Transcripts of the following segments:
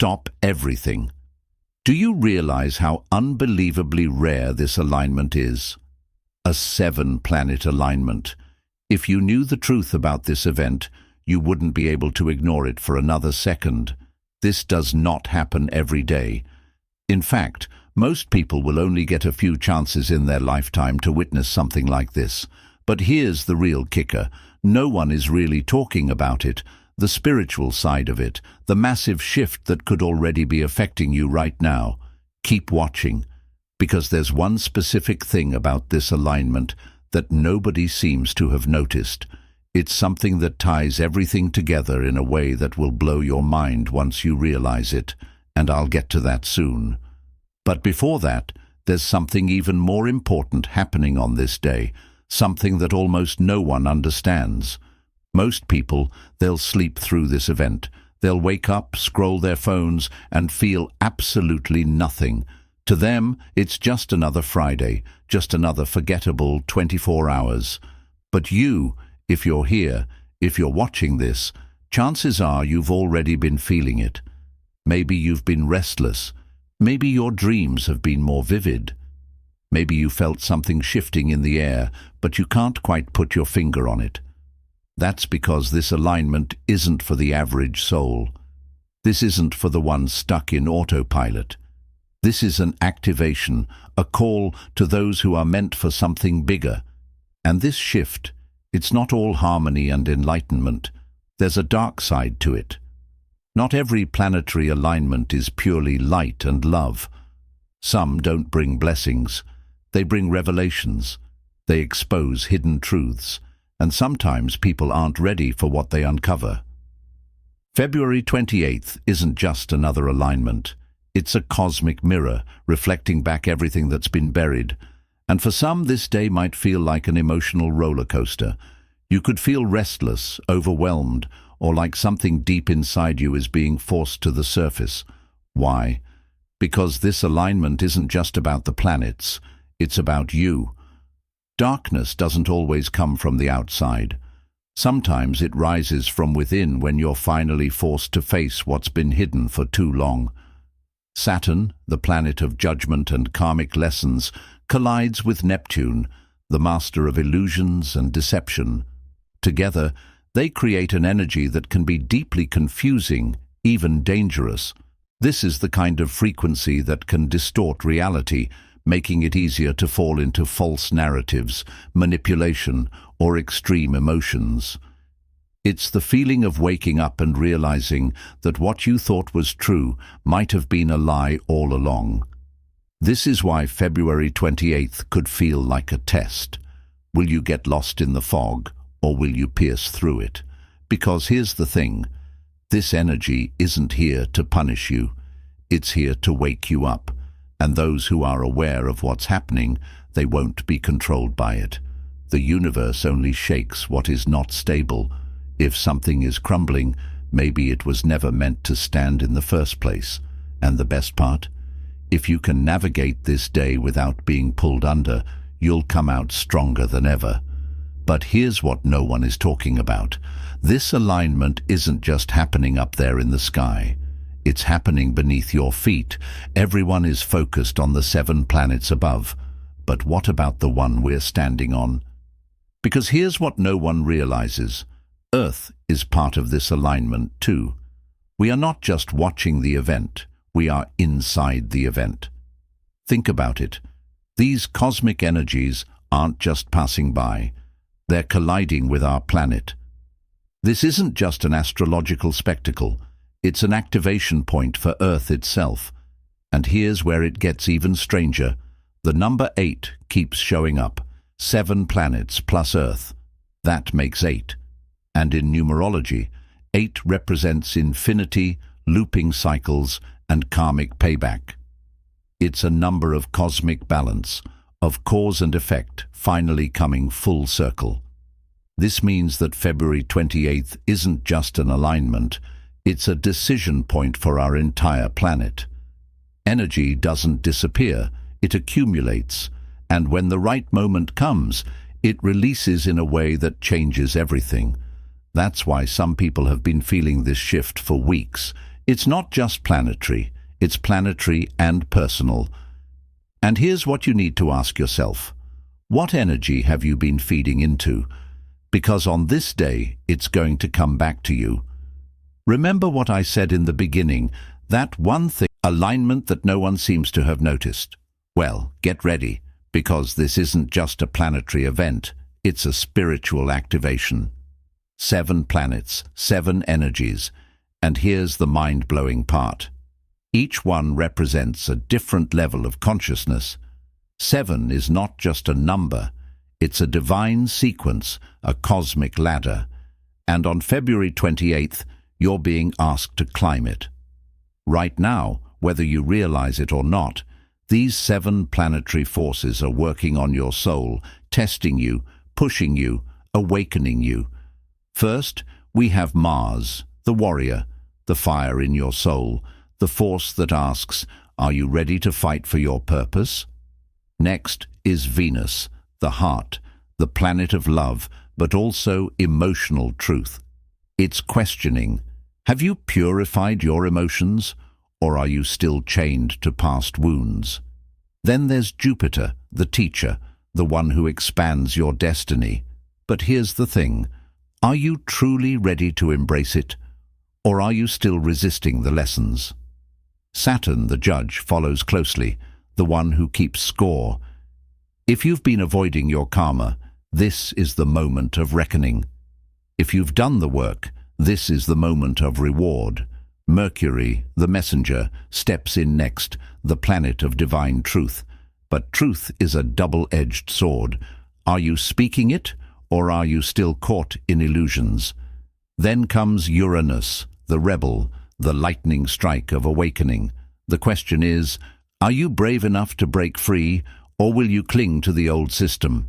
stop everything. Do you realize how unbelievably rare this alignment is? A 7-planet alignment. If you knew the truth about this event, you wouldn't be able to ignore it for another second. This does not happen every day. In fact, most people will only get a few chances in their lifetime to witness something like this. But here's the real kicker. No one is really talking about it. The spiritual side of it, the massive shift that could already be affecting you right now. Keep watching, because there's one specific thing about this alignment that nobody seems to have noticed. It's something that ties everything together in a way that will blow your mind once you realize it, and I'll get to that soon. But before that, there's something even more important happening on this day, something that almost no one understands. Most people, they'll sleep through this event. They'll wake up, scroll their phones, and feel absolutely nothing. To them, it's just another Friday, just another forgettable 24 hours. But you, if you're here, if you're watching this, chances are you've already been feeling it. Maybe you've been restless. Maybe your dreams have been more vivid. Maybe you felt something shifting in the air, but you can't quite put your finger on it. That's because this alignment isn't for the average soul. This isn't for the one stuck in autopilot. This is an activation, a call to those who are meant for something bigger. And this shift, it's not all harmony and enlightenment. There's a dark side to it. Not every planetary alignment is purely light and love. Some don't bring blessings. They bring revelations. They expose hidden truths. And sometimes people aren't ready for what they uncover. February 28th isn't just another alignment. It's a cosmic mirror, reflecting back everything that's been buried. And for some, this day might feel like an emotional roller coaster. You could feel restless, overwhelmed, or like something deep inside you is being forced to the surface. Why? Because this alignment isn't just about the planets. It's about you. Darkness doesn't always come from the outside. Sometimes it rises from within when you're finally forced to face what's been hidden for too long. Saturn, the planet of judgment and karmic lessons, collides with Neptune, the master of illusions and deception. Together, they create an energy that can be deeply confusing, even dangerous. This is the kind of frequency that can distort reality, making it easier to fall into false narratives, manipulation, or extreme emotions. It's the feeling of waking up and realizing that what you thought was true might have been a lie all along. This is why February 28th could feel like a test. Will you get lost in the fog, or will you pierce through it? Because here's the thing, this energy isn't here to punish you. It's here to wake you up. And those who are aware of what's happening, they won't be controlled by it. The universe only shakes what is not stable. If something is crumbling, maybe it was never meant to stand in the first place. And the best part? If you can navigate this day without being pulled under, you'll come out stronger than ever. But here's what no one is talking about. This alignment isn't just happening up there in the sky. It's happening beneath your feet. Everyone is focused on the 7 planets above. But what about the one we're standing on? Because here's what no one realizes. Earth is part of this alignment too. We are not just watching the event. We are inside the event. Think about it. These cosmic energies aren't just passing by. They're colliding with our planet. This isn't just an astrological spectacle. It's an activation point for Earth itself. And here's where it gets even stranger. The number 8 keeps showing up. 7 planets plus Earth. That makes 8. And in numerology, 8 represents infinity, looping cycles, and karmic payback. It's a number of cosmic balance, of cause and effect, finally coming full circle. This means that February 28th isn't just an alignment. It's a decision point for our entire planet. Energy doesn't disappear, it accumulates, and when the right moment comes, it releases in a way that changes everything. That's why some people have been feeling this shift for weeks. It's not just planetary, it's planetary and personal. And here's what you need to ask yourself. What energy have you been feeding into? Because on this day, it's going to come back to you. Remember what I said in the beginning, that one thing, alignment that no one seems to have noticed. Well, get ready, because this isn't just a planetary event, it's a spiritual activation. 7 planets, 7 energies, and here's the mind-blowing part. Each one represents a different level of consciousness. 7 is not just a number, it's a divine sequence, a cosmic ladder. And on February 28th, you're being asked to climb it. Right now, whether you realize it or not, these 7 planetary forces are working on your soul, testing you, pushing you, awakening you. First, we have Mars, the warrior, the fire in your soul, the force that asks, are you ready to fight for your purpose? Next is Venus, the heart, the planet of love, but also emotional truth. It's questioning, have you purified your emotions, or are you still chained to past wounds? Then there's Jupiter, the teacher, the one who expands your destiny. But here's the thing, are you truly ready to embrace it, or are you still resisting the lessons? Saturn, the judge, follows closely, the one who keeps score. If you've been avoiding your karma, this is the moment of reckoning. If you've done the work, this is the moment of reward. Mercury, the messenger, steps in next, the planet of divine truth. But truth is a double-edged sword. Are you speaking it, or are you still caught in illusions? Then comes Uranus, the rebel, the lightning strike of awakening. The question is, are you brave enough to break free, or will you cling to the old system?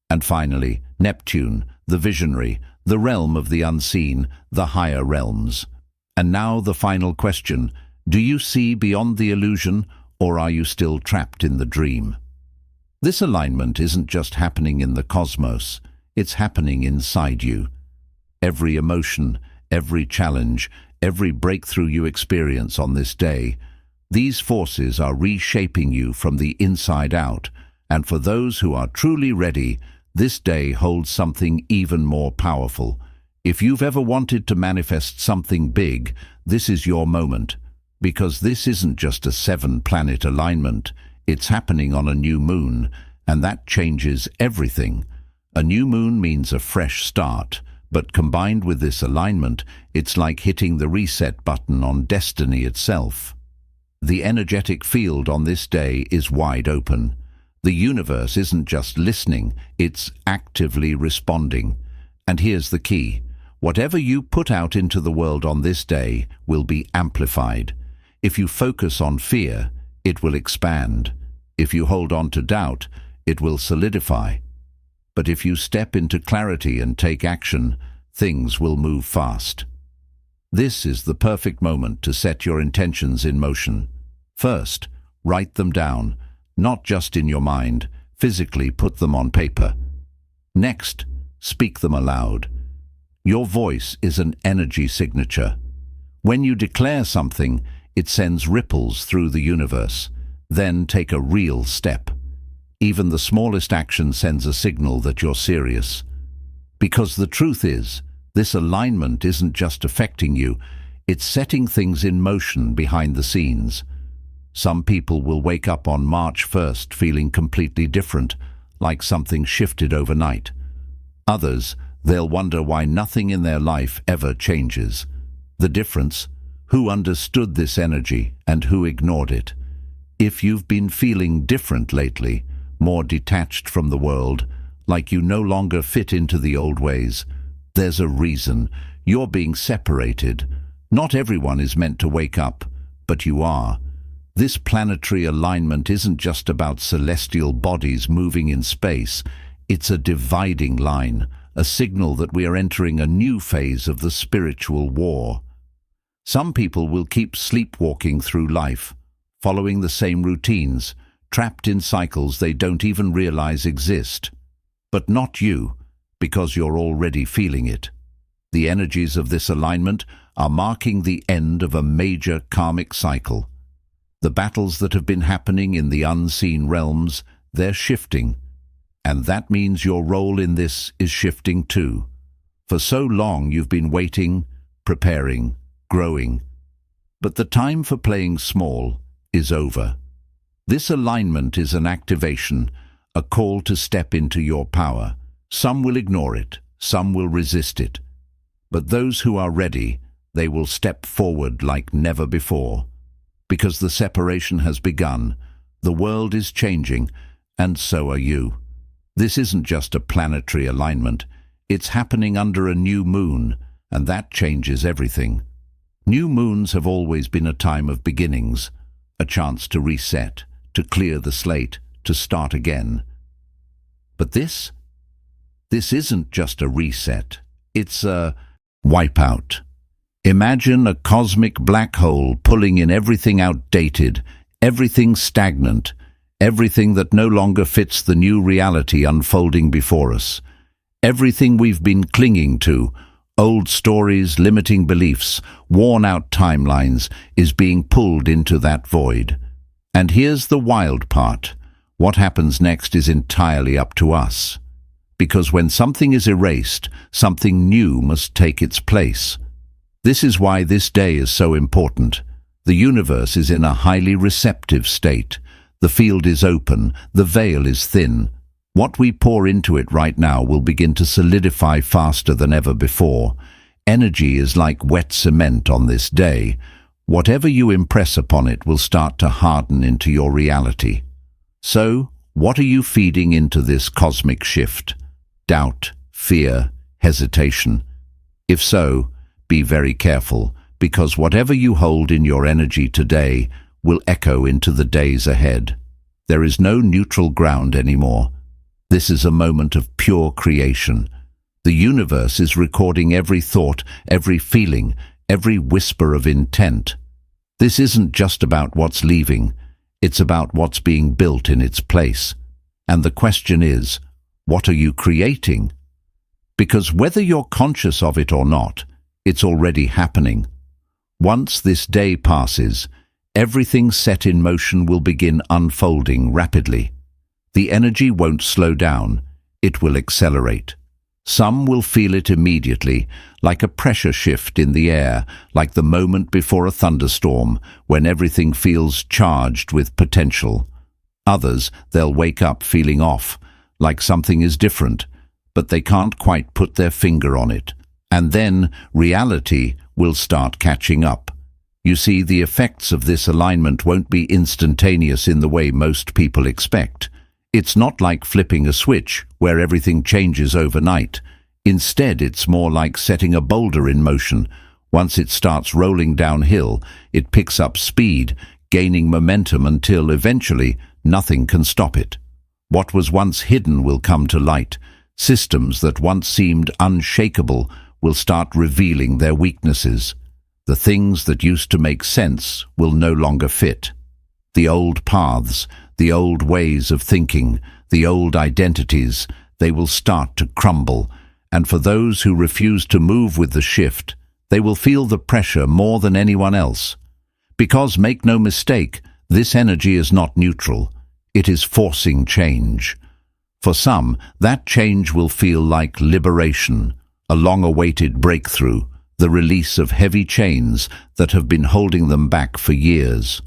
And finally, Neptune, the visionary, the realm of the unseen, the higher realms. And now the final question, do you see beyond the illusion, or are you still trapped in the dream? This alignment isn't just happening in the cosmos, it's happening inside you. Every emotion, every challenge, every breakthrough you experience on this day, these forces are reshaping you from the inside out, and for those who are truly ready, this day holds something even more powerful. If you've ever wanted to manifest something big, this is your moment, because this isn't just a 7-planet alignment, it's happening on a new moon, and that changes everything. A new moon means a fresh start, but combined with this alignment, it's like hitting the reset button on destiny itself. The energetic field on this day is wide open. The universe isn't just listening, it's actively responding. And here's the key. Whatever you put out into the world on this day will be amplified. If you focus on fear, it will expand. If you hold on to doubt, it will solidify. But if you step into clarity and take action, things will move fast. This is the perfect moment to set your intentions in motion. First, write them down, not just in your mind, physically put them on paper. Next, speak them aloud. Your voice is an energy signature. When you declare something, it sends ripples through the universe. Then take a real step. Even the smallest action sends a signal that you're serious. Because the truth is, this alignment isn't just affecting you, it's setting things in motion behind the scenes. Some people will wake up on March 1st feeling completely different, like something shifted overnight. Others, they'll wonder why nothing in their life ever changes. The difference? Who understood this energy and who ignored it? If you've been feeling different lately, more detached from the world, like you no longer fit into the old ways, there's a reason. You're being separated. Not everyone is meant to wake up, but you are. This planetary alignment isn't just about celestial bodies moving in space. It's a dividing line, a signal that we are entering a new phase of the spiritual war. Some people will keep sleepwalking through life, following the same routines, trapped in cycles they don't even realize exist. But not you, because you're already feeling it. The energies of this alignment are marking the end of a major karmic cycle. The battles that have been happening in the unseen realms, they're shifting. And that means your role in this is shifting too. For so long you've been waiting, preparing, growing. But the time for playing small is over. This alignment is an activation, a call to step into your power. Some will ignore it, some will resist it. But those who are ready, they will step forward like never before. Because the separation has begun, the world is changing, and so are you. This isn't just a planetary alignment, it's happening under a new moon, and that changes everything. New moons have always been a time of beginnings, a chance to reset, to clear the slate, to start again. But this isn't just a reset, it's a wipeout. Imagine a cosmic black hole pulling in everything outdated, everything stagnant, everything that no longer fits the new reality unfolding before us. Everything we've been clinging to, old stories, limiting beliefs, worn-out timelines, is being pulled into that void. And here's the wild part. What happens next is entirely up to us. Because when something is erased, something new must take its place. This is why this day is so important. The universe is in a highly receptive state. The field is open, the veil is thin. What we pour into it right now will begin to solidify faster than ever before. Energy is like wet cement on this day. Whatever you impress upon it will start to harden into your reality. So, what are you feeding into this cosmic shift? Doubt, fear, hesitation? If so, be very careful, because whatever you hold in your energy today will echo into the days ahead. There is no neutral ground anymore. This is a moment of pure creation. The universe is recording every thought, every feeling, every whisper of intent. This isn't just about what's leaving, it's about what's being built in its place. And the question is, what are you creating? Because whether you're conscious of it or not, it's already happening. Once this day passes, everything set in motion will begin unfolding rapidly. The energy won't slow down, it will accelerate. Some will feel it immediately, like a pressure shift in the air, like the moment before a thunderstorm, when everything feels charged with potential. Others, they'll wake up feeling off, like something is different, but they can't quite put their finger on it. And then reality will start catching up. You see, the effects of this alignment won't be instantaneous in the way most people expect. It's not like flipping a switch, where everything changes overnight. Instead, it's more like setting a boulder in motion. Once it starts rolling downhill, it picks up speed, gaining momentum until eventually nothing can stop it. What was once hidden will come to light. Systems that once seemed unshakable will start revealing their weaknesses. The things that used to make sense will no longer fit. The old paths, the old ways of thinking, the old identities, they will start to crumble. And for those who refuse to move with the shift, they will feel the pressure more than anyone else. Because, make no mistake, this energy is not neutral. It is forcing change. For some, that change will feel like liberation, a long-awaited breakthrough, the release of heavy chains that have been holding them back for years.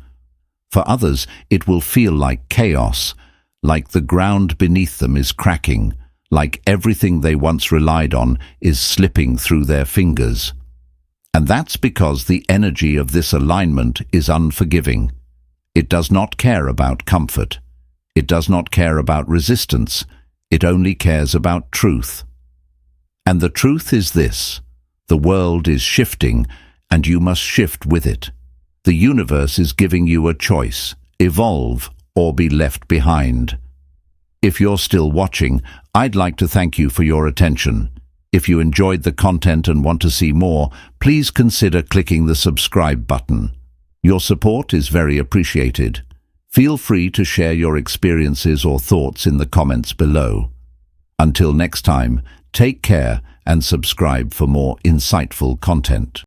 For others, it will feel like chaos, like the ground beneath them is cracking, like everything they once relied on is slipping through their fingers. And that's because the energy of this alignment is unforgiving. It does not care about comfort. It does not care about resistance. It only cares about truth. And the truth is this: the world is shifting, and you must shift with it. The universe is giving you a choice: evolve or be left behind. If you're still watching, I'd like to thank you for your attention. If you enjoyed the content and want to see more, please consider clicking the subscribe button. Your support is very appreciated. Feel free to share your experiences or thoughts in the comments below. Until next time, take care and subscribe for more insightful content.